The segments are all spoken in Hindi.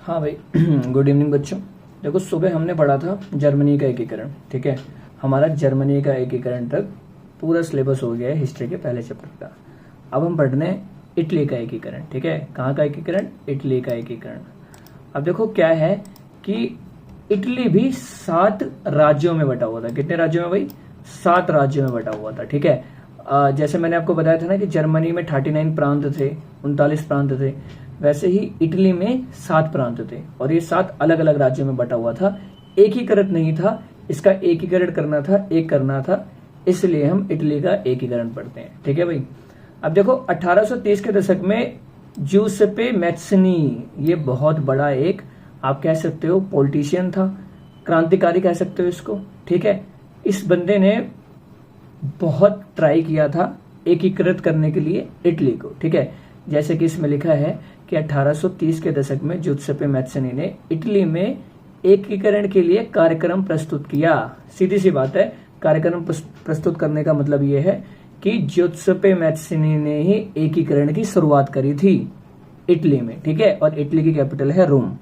हाँ भाई गुड इवनिंग बच्चों। देखो सुबह हमने पढ़ा था जर्मनी का एकीकरण, ठीक है। हमारा जर्मनी का एकीकरण तक पूरा सिलेबस हो गया है हिस्ट्री के पहले चैप्टर का। अब हम पढ़ने इटली का एकीकरण, ठीक है। कहाँ का एकीकरण? इटली का एकीकरण। अब देखो क्या है कि इटली भी 7 राज्यों में बटा हुआ था। कितने राज्यों में भाई? 7 राज्यों में बटा हुआ था, ठीक है। जैसे मैंने आपको बताया था ना कि जर्मनी में 39 प्रांत थे, 39 प्रांत थे, वैसे ही इटली में 7 प्रांत थे और ये 7 अलग अलग राज्यों में बटा हुआ था। एकीकृत नहीं था, इसका एकीकरण करना था, इसलिए हम इटली का एकीकरण पढ़ते हैं, ठीक है भाई। अब देखो 1830 के दशक में जूसेप्पे मैत्सनी, ये बहुत बड़ा एक आप कह सकते हो पॉलिटिशियन था, क्रांतिकारी कह सकते हो इसको, ठीक है। इस बंदे ने बहुत ट्राई किया था एकीकृत करने के लिए इटली को, ठीक है। जैसे कि इसमें लिखा है कि 1830 के दशक में जूसेप्पे मैत्सनी ने इटली में एकीकरण के लिए कार्यक्रम प्रस्तुत किया। सीधी सी बात है, कार्यक्रम प्रस्तुत करने का मतलब यह है कि जूसेप्पे मैत्सनी ने ही एकीकरण की शुरुआत करी थी इटली में, ठीक है। और इटली की कैपिटल है रोम।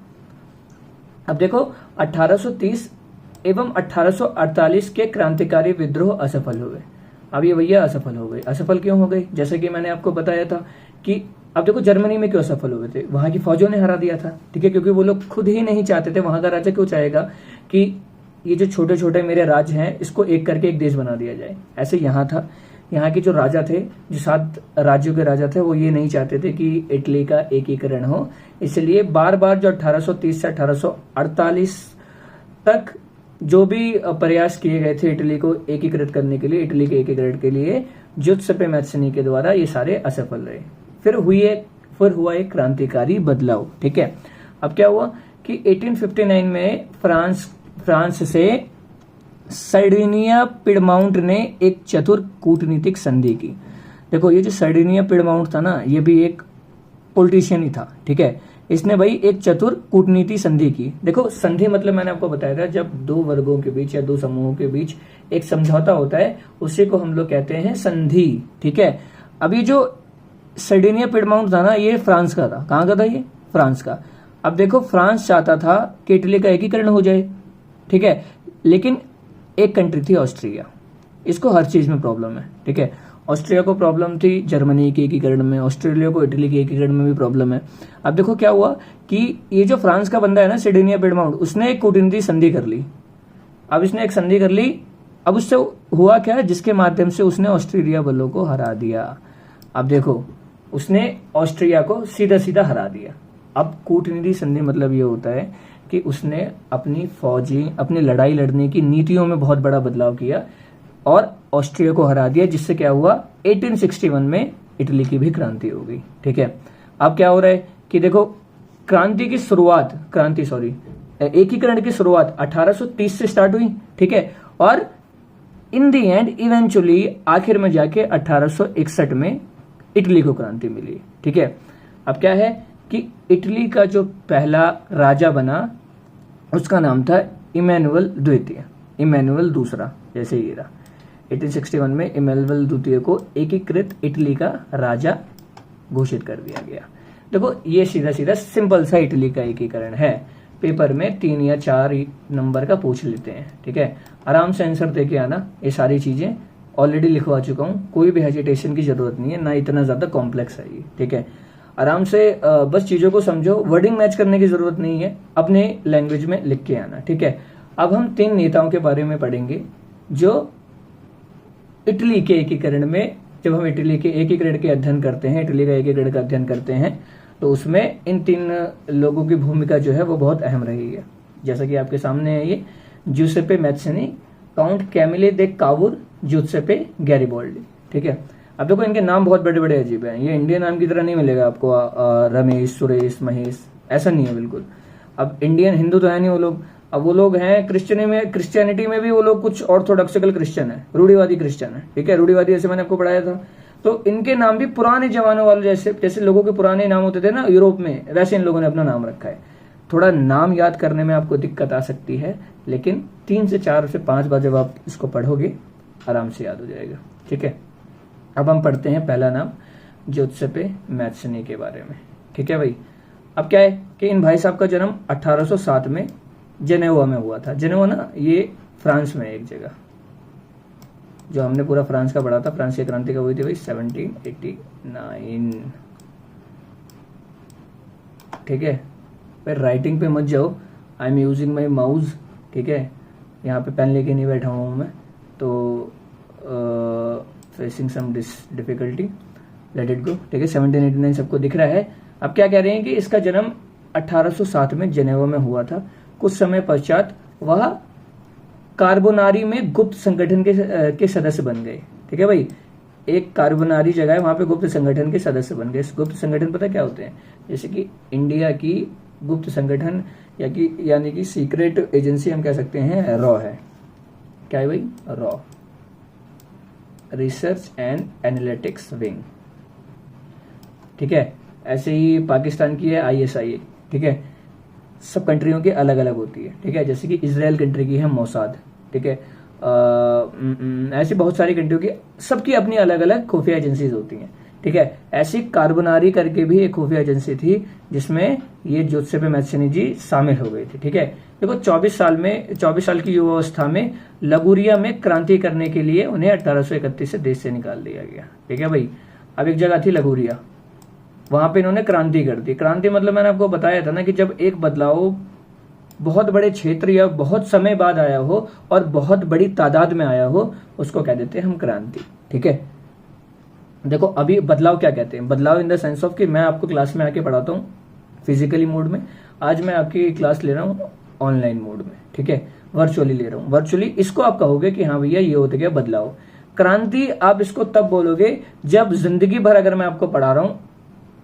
अब देखो 1830 एवं 1848 के क्रांतिकारी विद्रोह असफल हुए। अब ये भैया असफल हो गए। असफल क्यों हो गए? जैसे कि मैंने आपको बताया था कि अब देखो जर्मनी में क्यों असफल हुए थे, वहां की फौजों ने हरा दिया था, ठीक है। क्योंकि वो लोग खुद ही नहीं चाहते थे, वहां का राजा क्यों चाहेगा कि ये जो छोटे छोटे मेरे राज्य हैं इसको एक करके एक देश बना दिया जाए। ऐसे यहाँ था, यहाँ के जो राजा थे, जो 7 राज्यों के राजा थे, वो ये नहीं चाहते थे कि इटली का एकीकरण हो। इसलिए बार बार जो 1830 से 1848 तक जो भी प्रयास किए गए थे इटली को एकीकृत करने के लिए, इटली के एकीकरण के लिए, जूसेप्पे मैत्सनी के द्वारा ये सारे असफल रहे। फिर हुआ एक क्रांतिकारी बदलाव, ठीक है। अब क्या हुआ कि 1859 में फ्रांस से सर्डिनिया पिडमाउंट ने एक चतुर कूटनीतिक संधि की। देखो ये जो सर्डिनिया पिडमाउंट था ना, ये भी एक पॉलिटिशियन ही था, ठीक है। इसने भाई एक चतुर कूटनीति संधि की। देखो संधि मतलब मैंने आपको बताया था, जब 2 वर्गों के बीच या 2 समूहों के बीच एक समझौता होता है उसी को हम लोग कहते हैं संधि, ठीक है। अब ये जो सर्डिनिया पिडमाउंट था ना, ये फ्रांस का था। कहाँ का था ये? फ्रांस का। अब देखो फ्रांस चाहता था कि इटली का एकीकरण हो जाए, ठीक है। लेकिन एक कंट्री थी ऑस्ट्रिया, इसको हर चीज में प्रॉब्लम है, ठीक है। ऑस्ट्रिया को प्रॉब्लम थी जर्मनी के एकीकरण में, ऑस्ट्रेलिया को इटली के एकीकरण में भी प्रॉब्लम है। अब देखो क्या हुआ कि ये जो फ्रांस का बंदा है ना सर्डिनिया पिडमाउंट, उसने एक कूटनीति संधि कर ली। अब इसने एक संधि कर ली, अब उससे हुआ क्या, जिसके माध्यम से उसने ऑस्ट्रेलिया वालों को हरा दिया। अब देखो उसने ऑस्ट्रिया को सीधा सीधा हरा दिया। अब कूटनीति संधि मतलब ये होता है कि उसने अपनी लड़ाई लड़ने की नीतियों में बहुत बड़ा बदलाव किया और ऑस्ट्रिया को हरा दिया, जिससे क्या हुआ 1861 में इटली की भी क्रांति हो गई, ठीक है। अब क्या हो रहा है कि देखो एकीकरण की शुरुआत 1830 से स्टार्ट हुई, ठीक है। और इन दी एंड इवेंचुअली आखिर में जाके 1861 में इटली को क्रांति मिली, ठीक है। अब क्या है कि इटली का जो पहला राजा बना उसका नाम था इमैनुअल द्वितीय, इमैनुअल दूसरा, जैसे ये रहा। 1861 में इमैनुअल द्वितीय को एकीकृत इटली का राजा घोषित कर दिया गया। देखो ये सीधा सीधा सिंपल सा इटली का एकीकरण है। पेपर में 3 या 4 नंबर का पूछ लेते हैं, ठीक है। आराम से आंसर दे के आना। ये सारी चीजें ऑलरेडी लिखवा चुका हूँ, कोई भी हेजिटेशन की जरूरत नहीं है, ना इतना ज्यादा कॉम्प्लेक्स है ये, ठीक है। आराम से बस चीजों को समझो, वर्डिंग मैच करने की जरूरत नहीं है, अपने लैंग्वेज में लिख के आना, ठीक है। अब हम 3 नेताओं के बारे में पढ़ेंगे जो इटली के एकीकरण में, जब हम इटली के एकीकरण के अध्ययन करते हैं, इटली का एकीकरण का अध्ययन करते हैं, तो उसमें इन 3 लोगों की भूमिका जो है वो बहुत अहम रही है। जैसा कि आपके सामने है ये जूसेप्पे मैत्सनी, काउंट कैमिले दे कावुर, जूसेप्पे गैरिबाल्डी, ठीक है। अब देखो इनके नाम बहुत बड़े बड़े अजीब हैं, ये इंडियन नाम की तरह नहीं मिलेगा आपको, रमेश, सुरेश, महेश, ऐसा नहीं है बिल्कुल। अब इंडियन हिंदू तो है नहीं वो लोग, अब वो लोग हैं क्रिश्चियनिटी में भी वो लोग कुछ ऑर्थोडॉक्सिकल क्रिश्चियन है, रूढ़िवादी क्रिश्चियन है, ठीक है। रूढ़िवादी जैसे मैंने आपको पढ़ाया था, तो इनके नाम भी पुराने जमानों वाले, जैसे लोगों के पुराने नाम होते थे ना यूरोप में, वैसे इन लोगों ने अपना नाम रखा है। थोड़ा नाम याद करने में आपको दिक्कत आ सकती है, लेकिन 3 से 4 से 5 बार जब आप इसको पढ़ोगे आराम से याद हो जाएगा, ठीक है। अब हम पढ़ते हैं पहला नाम जूसेप्पे मैत्सनी के बारे में, ठीक है भाई। अब क्या है कि इन भाई साहब का जन्म 1807 में जेनेवा में हुआ था। जेनेवा ना ये फ्रांस में एक जगह, जो हमने पूरा फ्रांस का पढ़ा था। फ्रांस की क्रांति कब हुई थी भाई? 1789। ठीक है, फिर राइटिंग पे मत जाओ, I am using my mouse. ठीक है, यहाँ पे पेन लेके नहीं बैठा हूँ मैं, तो facing some difficulty, let it go. ठीक है, 1789 सबको दिख रहा है। अब क्या कह रहे हैं कि इसका जन्म 1807 में जेनेवा में हुआ था। कुछ समय पश्चात वह कार्बोनारी में गुप्त संगठन के सदस्य बन गए। ठीक है भाई, एक कार्बोनारी जगह है, वहां पे गुप्त संगठन के सदस्य बन गए। गुप्त संगठन पता क्या होते हैं? जैसे कि इंडिया की गुप्त संगठन यानी कि सीक्रेट एजेंसी हम कह सकते हैं, रॉ है। क्या है भाई? Raw, research and analytics wing. ठीक है, ऐसे ही पाकिस्तान की है ISI। ठीक है, सब कंट्रियों की अलग अलग होती है। ठीक है, जैसे कि इजराइल कंट्री की है मोसाद। ठीक है, ऐसी बहुत सारी कंट्रियों की, सबकी अपनी अलग अलग खुफिया एजेंसीज होती हैं। ठीक है, ऐसी कार्बोनारी करके भी एक खुफिया एजेंसी थी जिसमें ये जोसेफ मैत्सनी जी शामिल हो गए थे। ठीक है, देखो 24 साल की युवावस्था में लगुरिया में क्रांति करने के लिए उन्हें 1831 से देश से निकाल दिया गया। ठीक है भाई, अब एक जगह थी लगुरिया, वहां पे इन्होंने क्रांति कर दी। क्रांति मतलब मैंने आपको बताया था ना कि जब एक बदलाव बहुत बड़े क्षेत्र या बहुत समय बाद आया हो और बहुत बड़ी तादाद में आया हो, उसको कह देते हैं हम क्रांति। ठीक है, देखो अभी बदलाव क्या कहते हैं? बदलाव इन द सेंस ऑफ कि मैं आपको क्लास में आके पढ़ाता हूँ फिजिकली मोड में, आज मैं आपकी क्लास ले रहा हूँ ऑनलाइन मोड में। ठीक है, वर्चुअली ले रहा हूँ। वर्चुअली इसको आप कहोगे कि हाँ भैया ये होता गया बदलाव। क्रांति आप इसको तब बोलोगे जब जिंदगी भर अगर मैं आपको पढ़ा रहा हूँ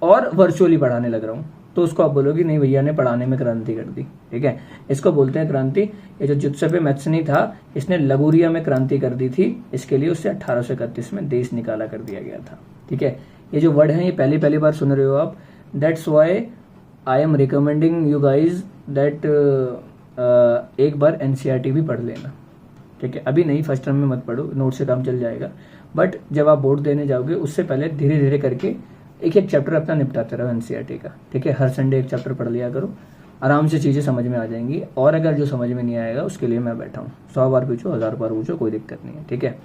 और वर्चुअली पढ़ाने लग रहा हूँ, तो उसको आप बोलोगे नहीं भैया ने पढ़ाने में क्रांति कर दी। ठीक है, इसको बोलते हैं क्रांति। ये जो जोसेफ मैत्सनी था, इसने लगुरिया में क्रांति कर दी थी, इसके लिए उससे 1831 में देश निकाला कर दिया गया था। ठीक है, ये जो वर्ड है ये पहली बार सुन रहे हो आप। That's why I am recommending you guys that एक बार NCERT भी पढ़ लेना। ठीक है, अभी नहीं, फर्स्ट टर्म में मत पढ़ो, नोट से काम चल जाएगा, बट जब आप बोर्ड देने जाओगे उससे पहले धीरे धीरे करके एक चैप्टर अपना निपटाते रहो NCERT का। ठीक है, हर संडे एक चैप्टर पढ़ लिया करो, आराम से चीजें समझ में आ जाएंगी। और अगर जो समझ में नहीं आएगा उसके लिए मैं बैठा हूँ, 100 बार पूछो, 1000 बार पूछो, कोई दिक्कत नहीं है। ठीक है,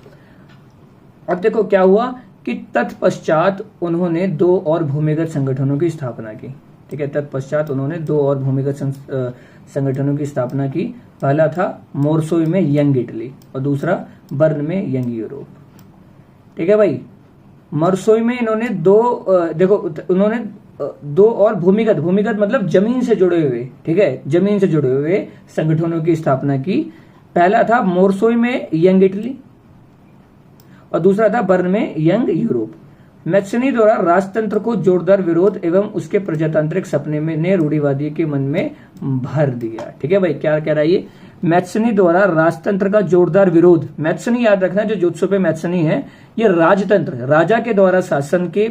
अब देखो क्या हुआ कि तत्पश्चात उन्होंने 2 और भूमिगत संगठनों की स्थापना की। ठीक है, तत्पश्चात उन्होंने 2 और भूमिगत संगठनों की स्थापना की। पहला था मोरसोई में यंग इटली और दूसरा बर्न में यंग यूरोप। ठीक है भाई, मरसोई में इन्होंने उन्होंने 2 और भूमिगत मतलब जमीन से जुड़े हुए, ठीक है, जमीन से जुड़े हुए संगठनों की स्थापना की। पहला था मोरसोई में यंग इटली और दूसरा था बर्न में यंग यूरोप। मैत्सनी द्वारा राजतंत्र को जोरदार विरोध एवं उसके प्रजातांत्रिक सपने में ने रूढ़िवादी के मन में भर दिया। ठीक है भाई, क्या कह रहा है ये? मैत्सनी द्वारा राजतंत्र का जोरदार विरोध। मैत्सनी याद रखना, जो जोसेफ मैत्सनी है ये राजतंत्र, राजा के द्वारा शासन के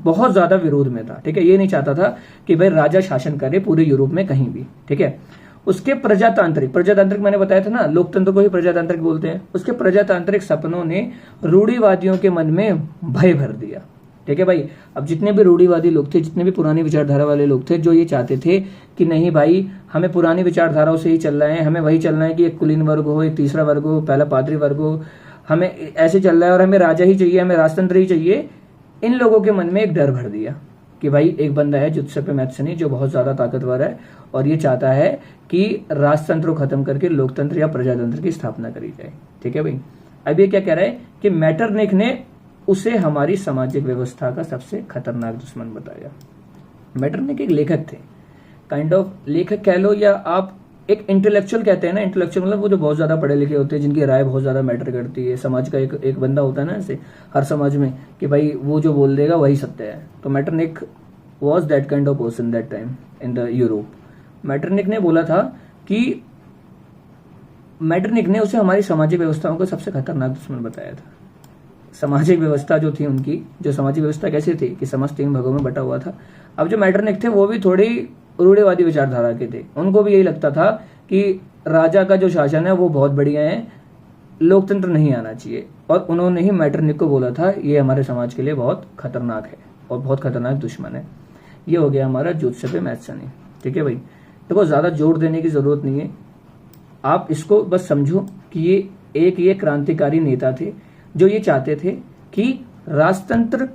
बहुत ज्यादा विरोध में था। ठीक है, ये नहीं चाहता था कि भाई राजा शासन करे पूरे यूरोप में कहीं भी। ठीक है, उसके प्रजातांत्रिक मैंने बताया था ना, लोकतंत्र को ही प्रजातांत्रिक बोलते हैं। उसके प्रजातांत्रिक सपनों ने रूढ़िवादियों के मन में भय भर दिया। ठीक है भाई, अब जितने भी रूढ़िवादी लोग थे, जितने भी पुरानी विचारधारा वाले लोग थे, जो ये चाहते थे कि नहीं भाई हमें पुरानी विचारधाराओं से ही चलना है, हमें वही चलना है कि एक कुलीन वर्ग हो, एक तीसरा वर्ग हो, पहला पादरी वर्ग हो, हमें ऐसे चल रहा है और हमें राजा ही चाहिए, हमें राजतंत्र ही चाहिए। इन लोगों के मन में एक डर भर दिया कि भाई एक बंदा है जोसेफ मैत्सनी जो बहुत ज्यादा ताकतवर है और ये चाहता है कि राजतंत्र को खत्म करके लोकतंत्र या प्रजातंत्र की स्थापना करी जाए। ठीक है भाई, अब ये क्या कह रहा है कि मैटरनिख ने उसे हमारी सामाजिक व्यवस्था का सबसे खतरनाक दुश्मन बताया। मैटरनिख एक लेखक थे, काइंड ऑफ लेखक कह लो या आप एक इंटेलेक्चुअल कहते हैं ना। इंटेलेक्चुअल मतलब वो जो बहुत ज्यादा पढ़े लिखे होते हैं, जिनकी राय बहुत ज्यादा मैटर करती है। समाज का एक बंदा होता है ना ऐसे हर समाज में कि भाई वो जो बोल देगा वही सत्य है। तो Metternich was that kind of person that time in the Europe. Metternich ने बोला था कि मैटरनिख ने उसे हमारी सामाजिक व्यवस्थाओं का सबसे खतरनाक दुश्मन बताया था। सामाजिक व्यवस्था जो थी उनकी, जो सामाजिक व्यवस्था कैसी थी कि समाज 3 भागों में बटा हुआ था। अब जो मैटरनिख थे वो भी थोड़ी रूढ़िवादी विचारधारा के थे। उनको भी यही लगता था कि राजा का जो शासन है वो बहुत बढ़िया है, लोकतंत्र नहीं आना चाहिए। और उन्होंने ही मैटरनिख को बोला था ये हमारे समाज के लिए बहुत खतरनाक है और बहुत खतरनाक दुश्मन है। ये हो गया हमारा जुत्सेपे मैत्सनी। ठीक है भाई, देखो ज्यादा जोर देने की जरूरत नहीं है, आप इसको बस समझो कि ये क्रांतिकारी नेता थे जो ये चाहते थे कि राजतंत्र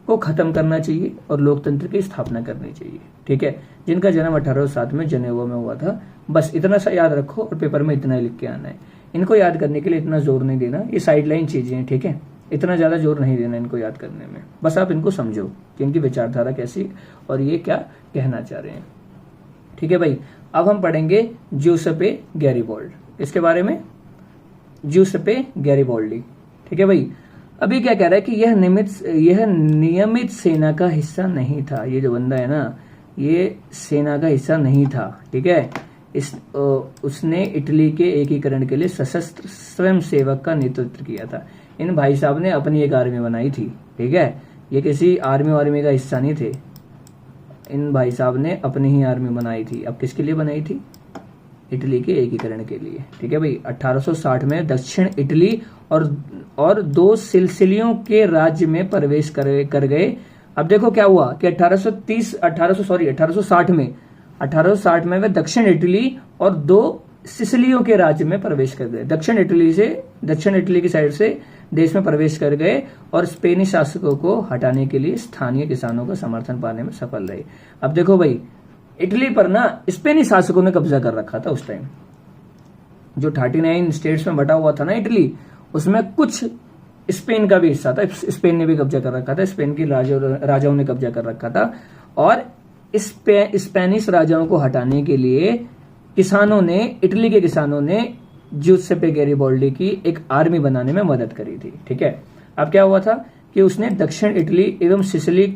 को खत्म करना चाहिए और लोकतंत्र की स्थापना करनी चाहिए। ठीक है, जिनका जन्म 1807 में जनेवा में हुआ था। बस इतना सा याद रखो और पेपर में इतना ही लिख के आना है। इनको याद करने के लिए इतना जोर नहीं देना, ये साइडलाइन चीजें हैं। ठीक है, इतना ज्यादा जोर नहीं देना इनको याद करने में, बस आप इनको समझो कि इनकी विचारधारा कैसी और ये क्या कहना चाह रहे हैं। ठीक है भाई, अब हम पढ़ेंगे ज्यूसेपे गैरिबॉल्ड। इसके बारे में ज्यूसेपे गैरिबॉल्डी। ठीक है भाई, अभी क्या कह रहा है कि यह नियमित सेना का हिस्सा नहीं था। ये जो बंदा है ना, ये सेना का हिस्सा नहीं था। ठीक है, उसने इटली के एकीकरण के लिए सशस्त्र स्वयं सेवक का नेतृत्व किया था। इन भाई साहब ने अपनी एक आर्मी बनाई थी। ठीक है, ये किसी आर्मी का हिस्सा नहीं थे। इन भाई साहब ने अपनी ही आर्मी बनाई थी। अब किसके लिए बनाई थी? इटली के एकीकरण के लिए। ठीक है भाई, 1860 में दक्षिण इटली और 2 सिलसिलियों के राज्य में प्रवेश कर गए। अब देखो क्या हुआ कि 1860 में वे दक्षिण इटली और 2 सिसिलियों के राज्य में प्रवेश कर गए। दक्षिण इटली की साइड से देश में प्रवेश कर गए और स्पेनी शासकों को हटाने के लिए स्थानीय किसानों का समर्थन पाने में सफल रहे। अब देखो भाई, इटली पर ना स्पेनी शासकों ने कब्जा कर रखा था उस टाइम। जो 39 स्टेट्स में बटा हुआ था ना इटली, उसमें कुछ स्पेन का भी हिस्सा था। स्पेन ने भी कब्जा कर रखा था, स्पेन की राजाओं ने कब्जा कर रखा था। और स्पेनिश राजाओं को हटाने के लिए इटली के किसानों ने ज्यूसेप्पे गैरिबॉल्डी की एक आर्मी बनाने में मदद करी थी। ठीक है, अब क्या हुआ था कि उसने दक्षिण इटली एवं सिसिली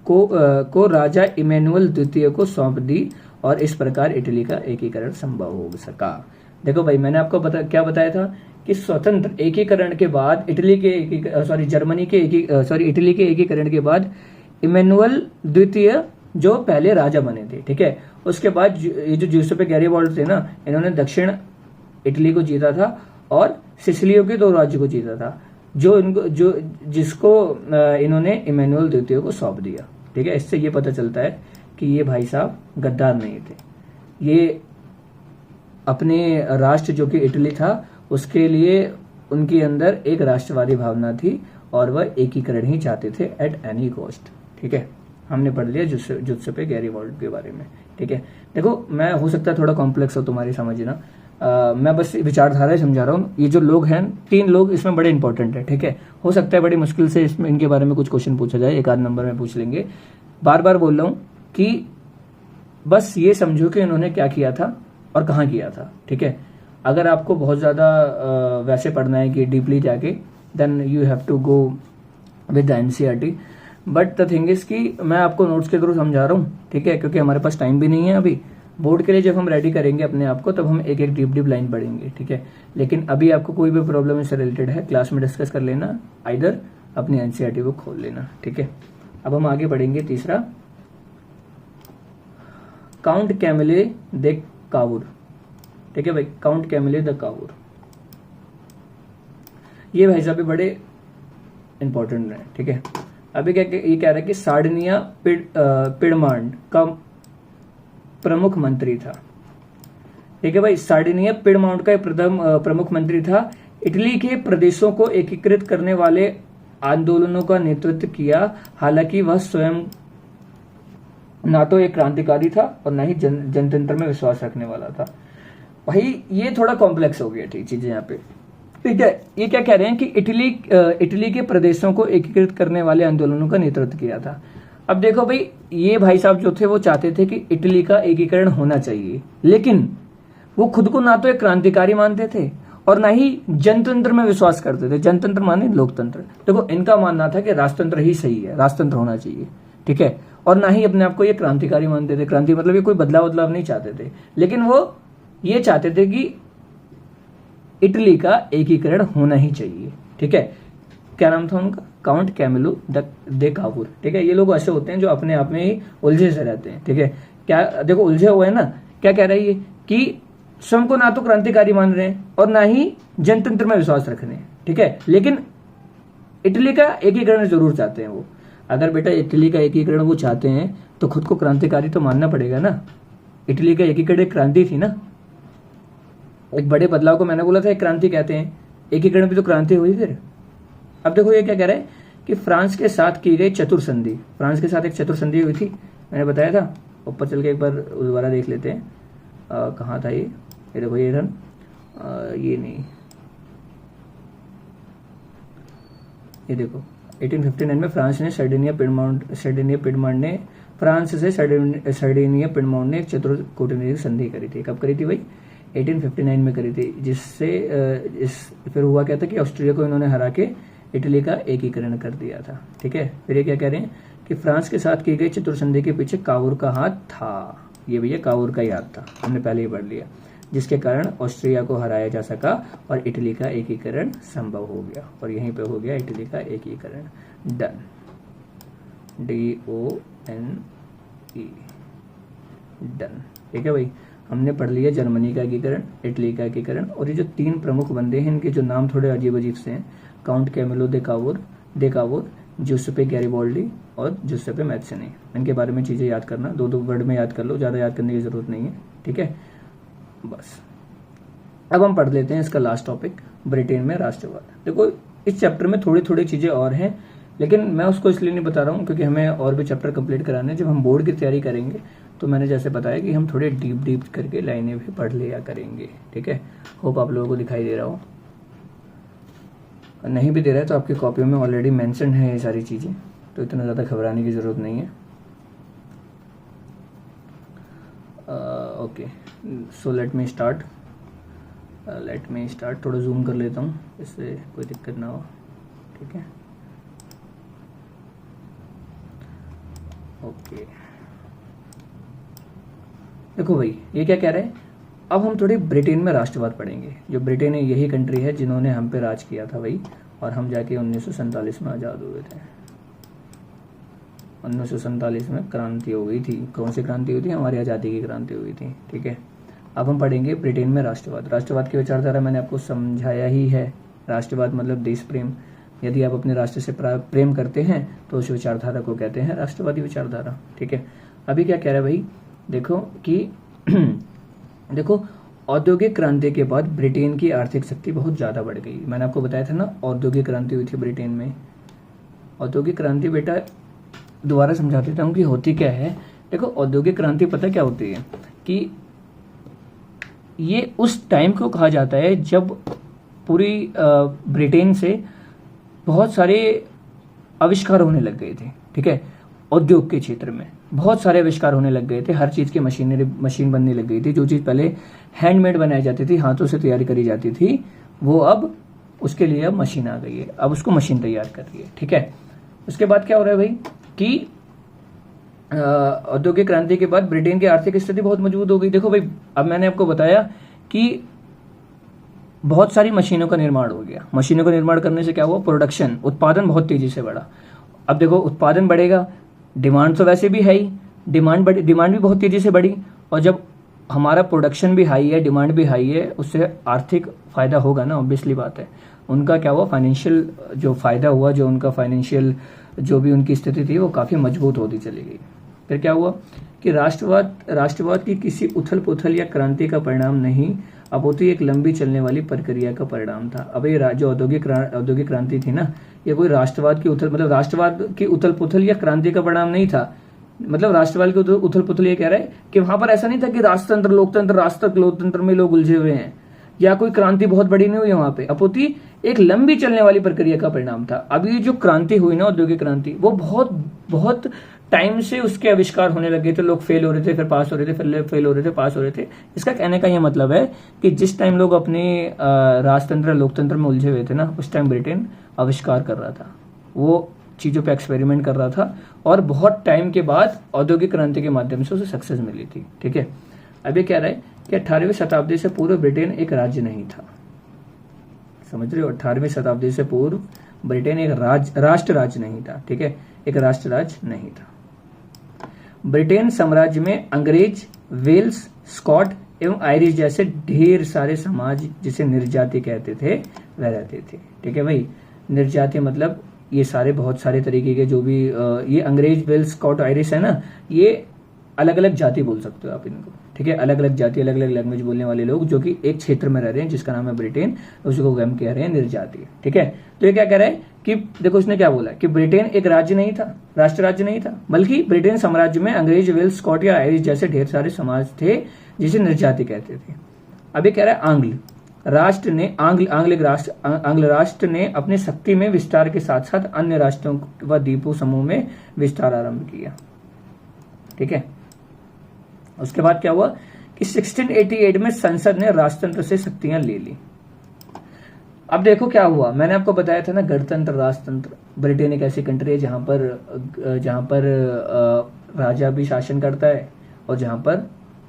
को राजा इमैनुअल द्वितीय को सौंप दी और इस प्रकार इटली का एकीकरण संभव हो सका। देखो भाई, मैंने आपको क्या बताया था कि स्वतंत्र एकीकरण के बाद इटली के एकीकरण के बाद इमैनुअल द्वितीय जो पहले राजा बने थे। ठीक है, उसके बाद ये जो ज्यूसेप्पे गैरिबॉल्डी थे ना, इन्होंने दक्षिण इटली को जीता था और सिसिलियों के 2 राज्य को जीता था, जिसको इन्होंने इमैनुअल द्वितीय को सौंप दिया। ठीक है, इससे ये पता चलता है कि ये भाई साहब गद्दार नहीं थे। ये अपने राष्ट्र जो कि इटली था, उसके लिए उनके अंदर एक राष्ट्रवादी भावना थी और वह एकीकरण ही चाहते थे एट एनी कॉस्ट। ठीक है, हमने पढ़ लिया ज्यूसेप्पे गैरिबॉल्डी के बारे में। ठीक है, देखो मैं हो सकता है थोड़ा कॉम्प्लेक्स हो तुम्हारी समझना, मैं बस विचारधारा समझा रहा हूँ। ये जो लोग हैं 3 लोग इसमें बड़े इंपॉर्टेंट है। ठीक है, हो सकता है बड़ी मुश्किल से इसमें इनके बारे में कुछ क्वेश्चन पूछा जाए, 1 आध नंबर में पूछ लेंगे। बार बार बोल रहा हूँ कि बस ये समझो कि इन्होंने क्या किया था और कहाँ किया था। ठीक है, अगर आपको बहुत ज्यादा वैसे पढ़ना है कि डीपली जाके, then you have to go with the NCERT. But the thing is कि मैं आपको नोट्स के थ्रू समझा रहा हूँ। ठीक है, क्योंकि हमारे पास टाइम भी नहीं है अभी। बोर्ड के लिए जब हम रेडी करेंगे अपने आप को, तब हम एक डीप लाइन पढ़ेंगे। ठीक है, लेकिन अभी आपको कोई भी प्रॉब्लम इससे रिलेटेड है, क्लास में डिस्कस कर लेना, आइदर अपनी एनसीईआरटी को खोल लेना। ठीक है, अब हम आगे बढ़ेंगे। तीसरा, काउंट कैमिले दे काउर। ठीक है भाई, काउंट कैमिले द काउर, ये भाई साहब भी बड़े इंपॉर्टेंट है। ठीक है, अभी ये कह रहा है कि सार्डिनिया पिडमांड का प्रमुख मंत्री था। ठीक है भाई, सार्डिनिया पिडमाउंट का प्रमुख मंत्री था। इटली के प्रदेशों को एकीकृत करने वाले आंदोलनों का नेतृत्व किया। हालांकि वह स्वयं ना तो एक क्रांतिकारी था और ना ही जनतंत्र में विश्वास रखने वाला था। भाई ये थोड़ा कॉम्प्लेक्स हो गया ठीक चीजें यहाँ पे। ठीक है, ये क्या कह रहे हैं कि इटली के प्रदेशों को एकीकृत करने वाले आंदोलनों का नेतृत्व किया था। अब देखो भाई, ये भाई साहब जो थे वो चाहते थे कि इटली का एकीकरण होना चाहिए, लेकिन वो खुद को ना तो एक क्रांतिकारी मानते थे और ना ही जनतंत्र में विश्वास करते थे। जनतंत्र माने लोकतंत्र। देखो, इनका मानना था कि राजतंत्र ही सही है, राजतंत्र होना चाहिए। ठीक है, और ना ही अपने आप को ये क्रांतिकारी मानते थे। क्रांति मतलब ये कोई बदलाव नहीं चाहते थे, लेकिन वो ये चाहते थे कि इटली का एकीकरण होना ही चाहिए। ठीक है, क्या नाम था उनका? Count Camillo di Cavour. ठीक है, ये लोग ऐसे होते हैं जो अपने आप में ही उलझे से रहते हैं। ठीक है, क्या देखो उलझे हुए हैं ना, क्या कह रही है कि स्वयं को ना तो क्रांतिकारी मान रहे हैं और ना ही जनतंत्र में विश्वास रख रहे हैं। ठीक है, लेकिन इटली का एकीकरण जरूर चाहते हैं वो। अगर बेटा इटली का एकीकरण वो चाहते हैं तो खुद को क्रांतिकारी तो मानना पड़ेगा ना। इटली का एकीकरण एक क्रांति थी ना, एक बड़े बदलाव को मैंने बोला था एक क्रांति कहते हैं, एकीकरण भी तो क्रांति हुई फिर। अब देखो ये क्या कह रहा है कि फ्रांस के साथ की गई चतुर संधि, फ्रांस के साथ एक चतुर संधि हुई थी, मैंने बताया था। ऊपर चल के एक बार दोबारा देख लेते हैं, कहाँ था ये देखो, ये था ये नहीं, ये देखो 1859 में फ्रांस ने सर्डिनिया पिडमांड ने फ्रांस से सर्डिनिया पिडमांड ने एक चतुर कूटनीतिक संधि करी थी। कब करी थी भाई? 1859 में करी थी, जिससे फिर हुआ क्या था कि ऑस्ट्रिया को इन्होंने हरा के इटली का एकीकरण कर दिया था। ठीक है, फिर ये क्या कह रहे हैं कि फ्रांस के साथ की गई चतुर संधि के पीछे कावूर का हाथ था। ये भैया कावूर का ही हाथ था, हमने पहले ही पढ़ लिया, जिसके कारण ऑस्ट्रिया को हराया जा सका और इटली का एकीकरण संभव हो गया। और यहीं पे हो गया इटली का एकीकरण, डन, DONE, डन। ठीक है भाई, हमने पढ़ लिया जर्मनी का एकीकरण, इटली का एकीकरण, और ये जो तीन प्रमुख बंदे हैं इनके जो नाम थोड़े अजीब अजीब से हैं, count Camillo de Cavour, Giuseppe Garibaldi और जुसेपे मैत्सेनी। इनके बारे में चीजें याद करना, दो वर्ड में याद कर लो, ज्यादा याद करने की जरूरत नहीं है। ठीक है, बस अब हम पढ़ लेते हैं इसका लास्ट टॉपिक, ब्रिटेन में राष्ट्रवाद। देखो इस चैप्टर में थोड़ी थोड़ी चीजें और हैं, लेकिन मैं उसको इसलिए नहीं बता रहा हूँ क्योंकि हमें और भी चैप्टर कंप्लीट कराने हैं। जब हम बोर्ड की तैयारी करेंगे तो मैंने जैसे बताया कि हम थोड़े डीप करके लाइनें भी पढ़ लिया करेंगे। ठीक है, होप आप लोगों को दिखाई दे रहा हो, नहीं भी दे रहा है तो आपकी कॉपी में ऑलरेडी मेंशन है ये सारी चीजें, तो इतना ज्यादा घबराने की जरूरत नहीं है। Okay, so let me start. थोड़ा जूम कर लेता हूँ, इससे कोई दिक्कत ना हो। ठीक है, ओके, देखो भाई ये क्या कह रहे हैं, अब हम थोड़ी ब्रिटेन में राष्ट्रवाद पढ़ेंगे। जो ब्रिटेन है यही कंट्री है जिन्होंने हम पे राज किया था भाई, और हम जाके 1947 में आज़ाद हुए थे। 1947 में क्रांति हो गई थी। कौन सी क्रांति हुई थी? हमारी आज़ादी की क्रांति हुई थी। ठीक है, अब हम पढ़ेंगे ब्रिटेन में राष्ट्रवाद। राष्ट्रवाद की विचारधारा मैंने आपको समझाया ही है। राष्ट्रवाद मतलब देश प्रेम। यदि आप अपने राष्ट्र से प्रेम करते हैं तो उस विचारधारा को कहते हैं राष्ट्रवादी विचारधारा। ठीक है, अभी क्या कह रहा है भाई, देखो कि देखो औद्योगिक क्रांति के बाद ब्रिटेन की आर्थिक शक्ति बहुत ज्यादा बढ़ गई। मैंने आपको बताया था ना, औद्योगिक क्रांति हुई थी ब्रिटेन में। औद्योगिक क्रांति बेटा दोबारा समझा देता हूँ कि होती क्या है। देखो औद्योगिक क्रांति पता क्या होती है कि ये उस टाइम को कहा जाता है जब पूरी ब्रिटेन से बहुत सारे आविष्कार होने लग गए थे। ठीक है, उद्योग के क्षेत्र में बहुत सारे आविष्कार होने लग गए थे, हर चीज की मशीन बनने लग गई थी। जो चीज पहले हैंडमेड बनाई जाती थी, हाथों से तैयारी करी जाती थी, वो अब उसके लिए अब मशीन आ गई है, अब उसको मशीन तैयार कर रही है। ठीक है, उसके बाद क्या हो रहा है भाई कि औद्योगिक क्रांति के बाद ब्रिटेन की आर्थिक स्थिति बहुत मजबूत हो गई। देखो भाई, अब मैंने आपको बताया कि बहुत सारी मशीनों का निर्माण हो गया। मशीनों का निर्माण करने से क्या हुआ, प्रोडक्शन, उत्पादन बहुत तेजी से बढ़ा। अब देखो उत्पादन बढ़ेगा, डिमांड तो वैसे भी है ही, डिमांड भी बहुत तेजी से बढ़ी, और जब हमारा प्रोडक्शन भी हाई है, डिमांड भी हाई है, उससे आर्थिक फायदा होगा ना, ऑब्वियसली बात है। उनका क्या हुआ, फाइनेंशियल जो फायदा हुआ, जो उनका फाइनेंशियल जो भी उनकी स्थिति थी वो काफी मजबूत होती चली गई। फिर क्या हुआ कि राष्ट्रवाद की किसी उथल पुथल या क्रांति का परिणाम नहीं, अब वो तो एक लंबी चलने वाली प्रक्रिया का परिणाम था। अब ये जो औद्योगिक क्रांति थी ना, ये कोई राष्ट्रवाद की उथल पुथल या क्रांति का परिणाम नहीं था। मतलब राष्ट्रवाद की उथल पुथल ये कह रहा है कि वहां पर ऐसा नहीं था कि राष्ट्रतंत्र में लोग उलझे हुए हैं, या कोई क्रांति बहुत बड़ी नहीं हुई वहां पे। अपोती एक लंबी चलने वाली प्रक्रिया का परिणाम था। अभी जो क्रांति हुई ना, औद्योगिक क्रांति, वो बहुत टाइम से उसके आविष्कार होने लगे थे। लोग फेल हो रहे थे, फिर पास हो रहे थे, फिर फेल हो रहे थे, पास हो रहे थे। इसका कहने का यह मतलब है कि जिस टाइम लोग अपने राजतंत्र लोकतंत्र में उलझे हुए थे ना, उस टाइम ब्रिटेन आविष्कार कर रहा था, वो चीजों पे एक्सपेरिमेंट कर रहा था, और बहुत टाइम के बाद औद्योगिक क्रांति के माध्यम से उसे सक्सेस मिली थी। ठीक है, अभी कह रहा है कि 18वीं शताब्दी से पूर्व ब्रिटेन एक राज्य नहीं था। समझ रहे हो, 18वीं शताब्दी से पूर्व ब्रिटेन एक राष्ट्र राज्य नहीं था। ठीक है, एक राष्ट्र राज्य नहीं था। ब्रिटेन साम्राज्य में अंग्रेज, वेल्स, स्कॉट एवं आयरिश जैसे ढेर सारे समाज, जिसे निर्जाति कहते थे, वह रहते थे। ठीक है भाई, निर्जाति मतलब ये सारे बहुत सारे तरीके के जो भी ये अंग्रेज, वेल्स, स्कॉट, आयरिश है ना, ये अलग अलग जाति बोल सकते हो आप इनको, ठीक है। अलग अलग जाति, अलग अलग लैंग्वेज बोलने वाले लोग जो कि एक क्षेत्र में रह रहे हैं जिसका नाम है ब्रिटेन, उसी को हम कह रहे हैं निर्जातीय, ठीक है। तो ये क्या कह रहा है कि देखो उसने क्या बोला कि ब्रिटेन एक राज्य नहीं था, राष्ट्र राज्य नहीं था, बल्कि ब्रिटेन साम्राज्य में अंग्रेज, वेल्स, स्कॉट या आयरिश जैसे ढेर सारे समाज थे जिसे निर्जाति कहते थे। अब ये कह रहा है आंग्ल राष्ट्र ने आंग्ल राष्ट्र ने अपनी शक्ति में विस्तार के साथ साथ अन्य राष्ट्रों व द्वीपों समूह में विस्तार आरंभ किया, ठीक है। उसके बाद क्या हुआ कि 1688 में संसद ने राजतंत्र से शक्तियां ले ली। अब देखो क्या हुआ, मैंने आपको बताया था ना गणतंत्र, राजतंत्र। ब्रिटेन एक ऐसी कंट्री है जहां पर राजा भी शासन करता है और जहां पर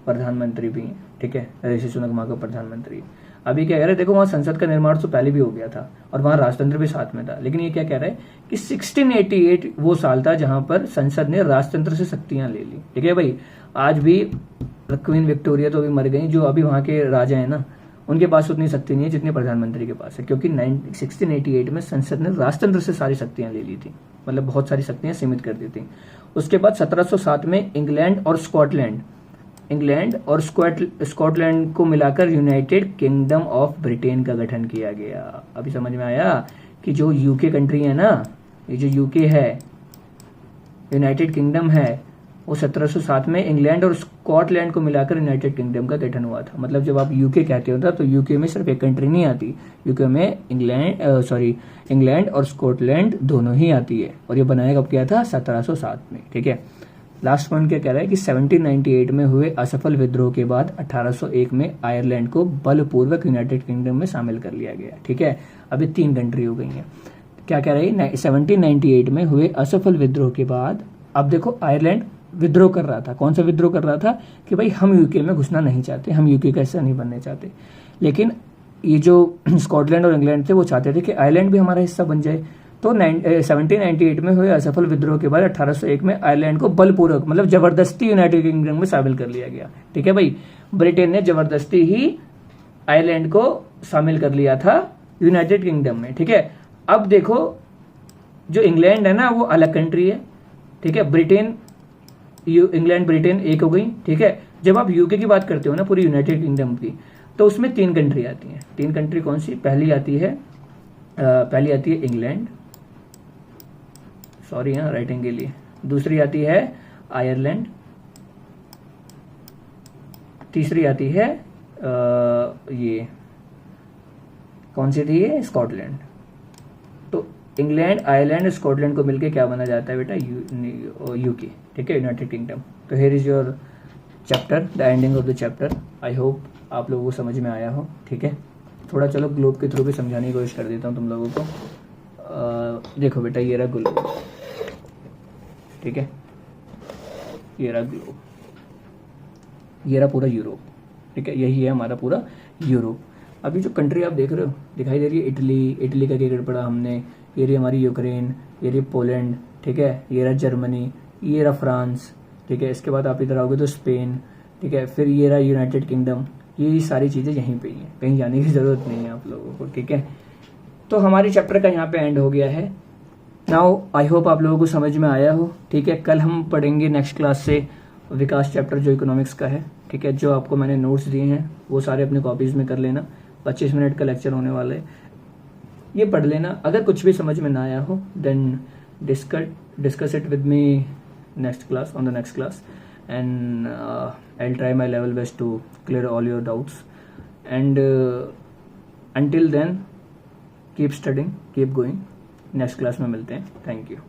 प्रधानमंत्री भी है, ठीक है। ऋषि सुनक वहां का प्रधानमंत्री है। अभी क्या कह रहे हैं, देखो वहां संसद का निर्माण तो पहले भी हो गया था और वहां राजतंत्र भी साथ में था, लेकिन ये क्या कह रहा है कि 1688 वो साल था जहां पर संसद ने राजतंत्र से शक्तियां ले ली, ठीक है भाई। आज भी क्वीन विक्टोरिया तो अभी मर गई, जो अभी वहां के राजा है ना उनके पास उतनी शक्ति नहीं है जितनी प्रधानमंत्री के पास है, क्योंकि 1688 में संसद ने राजतंत्र से सारी शक्तियां ले ली थी, मतलब बहुत सारी शक्तियां सीमित कर दी थी। उसके बाद 1707 में इंग्लैंड और स्कॉटलैंड को मिलाकर यूनाइटेड किंगडम ऑफ ब्रिटेन का गठन किया गया। अभी समझ में आया कि जो यूके कंट्री है ना, ये जो यूके है, यूनाइटेड किंगडम है, वो 1707 में इंग्लैंड और स्कॉटलैंड को मिलाकर यूनाइटेड किंगडम का गठन हुआ था। मतलब जब आप यूके कहते हो ना तो यूके में सिर्फ एक कंट्री नहीं आती, यूके में इंग्लैंड और स्कॉटलैंड दोनों ही आती है। और ये बनाया कब किया था? 1707 में, ठीक है। लास्ट पॉइंट क्या कह रहा है कि 1798 में हुए असफल विद्रोह के बाद 1801 में आयरलैंड को बलपूर्वक यूनाइटेड किंगडम में शामिल कर लिया गया, ठीक है। अभी 3 कंट्री हो गई हैं। क्या कह रही है? 1798 में हुए असफल विद्रोह के बाद अब देखो आयरलैंड विद्रोह कर रहा था। कौन सा विद्रोह कर रहा था? कि भाई हम यूके में घुसना नहीं चाहते, हम यूके का हिस्सा नहीं बनने चाहते। लेकिन ये जो स्कॉटलैंड और इंग्लैंड थे वो चाहते थे कि आयरलैंड भी हमारा हिस्सा बन जाए। तो 1798 में हुए असफल विद्रोह के बाद 1801 में आयरलैंड को बलपूर्वक, मतलब जबरदस्ती यूनाइटेड किंगडम में शामिल कर लिया गया, ठीक है भाई। ब्रिटेन ने जबरदस्ती ही आयरलैंड को शामिल कर लिया था यूनाइटेड किंगडम में, ठीक है। अब देखो जो इंग्लैंड है ना वो अलग कंट्री है, ठीक है। इंग्लैंड ब्रिटेन एक हो गई, ठीक है। जब आप यूके की बात करते हो ना पूरी यूनाइटेड किंगडम की, तो उसमें 3 कंट्री आती हैं। 3 कंट्री कौन सी? पहली आती है इंग्लैंड, सॉरी यहाँ राइटिंग के लिए। दूसरी आती है आयरलैंड, तीसरी आती है ये कौन सी थी ये? स्कॉटलैंड। तो इंग्लैंड, आयरलैंड, स्कॉटलैंड को मिलके क्या बना जाता है बेटा? यूके, ठीक है, यूनाइटेड किंगडम। तो here is your chapter, the ending of the chapter. I hope आप लोगों को समझ में आया हो, ठीक है। थोड़ा चलो ग्लोब के थ्रू भी समझाने की कोशिश कर देता हूँ तुम लोगों को। देखो बेटा ये रहा ग्लोब, ठीक है, ये रहा ग्लोब, ये रहा पूरा यूरोप, ठीक है। यही है हमारा पूरा यूरोप। अभी जो कंट्री आप देख रहे हो दिखाई दे रही है इटली का क्रिकेट पढ़ा हमने। ये रही हमारी यूक्रेन, ये रही पोलैंड, ठीक है। ये रहा जर्मनी, ये रहा फ्रांस, ठीक है। इसके बाद आप इधर आओगे तो स्पेन, ठीक है। फिर ये रहा यूनाइटेड किंगडम। ये सारी चीज़ें यहीं पे ही हैं, कहीं जाने की ज़रूरत नहीं है आप लोगों को, ठीक है। तो हमारी चैप्टर का यहाँ पे एंड हो गया है। नाउ आई होप आप लोगों को समझ में आया हो, ठीक है। कल हम पढ़ेंगे नेक्स्ट क्लास से विकास चैप्टर जो इकोनॉमिक्स का है, ठीक है। जो आपको मैंने नोट्स दिए हैं वो सारे अपने कॉपीज़ में कर लेना। 25 मिनट का लेक्चर होने वाला है, ये पढ़ लेना। अगर कुछ भी समझ में ना आया हो then discuss it with me next class, on the next class, and I'll try my level best to clear all your doubts, and until then keep studying, keep going. next class में मिलते हैं। thank you.